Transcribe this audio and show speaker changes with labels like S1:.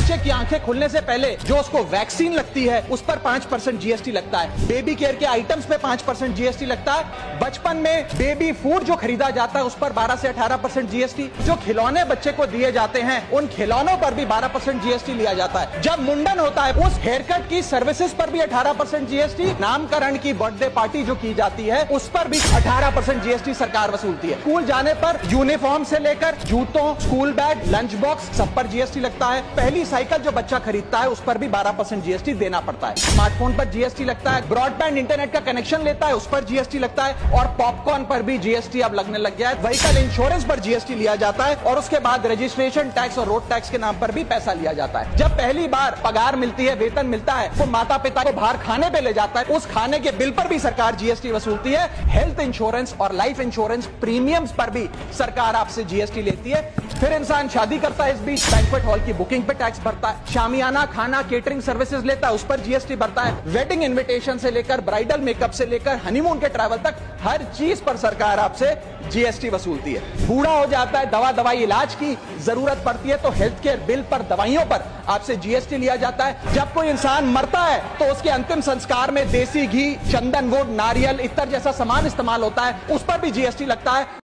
S1: बच्चे की आंखें खुलने से पहले जो उसको वैक्सीन लगती है उस पर 5% जीएसटी लगता है। बेबी केयर के आइटम्स पे 5% जीएसटी लगता है। बचपन में बेबी फूड जो खरीदा जाता है उस पर 12 से 18% जीएसटी। जो खिलौने बच्चे को दिए जाते हैं उन खिलौनों पर भी 12% जीएसटी लिया जाता है। जब मुंडन होता है उस हेयर कट की सर्विसेज पर भी 18% जीएसटी। नामकरण की बर्थडे पार्टी जो की जाती है उस पर भी 18% जीएसटी सरकार वसूलती है। स्कूल जाने पर यूनिफॉर्म से लेकर जूतों, स्कूल बैग, लंच बॉक्स सब पर जीएसटी लगता है। पहली साइकिल जो बच्चा खरीदता है उस पर भी 12% जीएसटी देना पड़ता है। स्मार्टफोन पर जीएसटी लगता है। ब्रॉडबैंड इंटरनेट का कनेक्शन लेता है उस पर जीएसटी लगता है। और पॉपकॉर्न पर भी जीएसटी अब लगने लग गया है। व्हीकल इंश्योरेंस पर जीएसटी लिया जाता है और उसके बाद रजिस्ट्रेशन टैक्स और रोड टैक्स के नाम पर भी पैसा लिया जाता है। जब पहली बार पगार मिलती है, वेतन मिलता है, तो माता पिता को बाहर खाने पे ले जाता है। उस खाने के बिल पर भी सरकार जीएसटी वसूलती है। हेल्थ इंश्योरेंस और लाइफ इंश्योरेंस प्रीमियम्स पर भी सरकार आपसे जीएसटी लेती है। फिर इंसान शादी करता है, इस बीच बैंक्वेट हॉल की बुकिंग पे टैक्स भरता है। शामियाना खाना, केटरिंग सर्विसेज लेता है, उस पर जीएसटी भरता है। वेडिंग इनविटेशन से लेकर ब्राइडल मेकअप से लेकर हनीमून के ट्रैवल तक हर चीज पर सरकार आपसे जीएसटी वसूलती है। बूढ़ा हो जाता है, दवाई इलाज की जरूरत पड़ती है तो हेल्थ केयर बिल पर, दवाइयों पर आपसे जीएसटी लिया जाता है। जब कोई इंसान मरता है तो उसके अंतिम संस्कार में देसी घी, चंदन वुड, नारियल इत्तर जैसा सामान इस्तेमाल होता है, उस पर भी जीएसटी लगता है।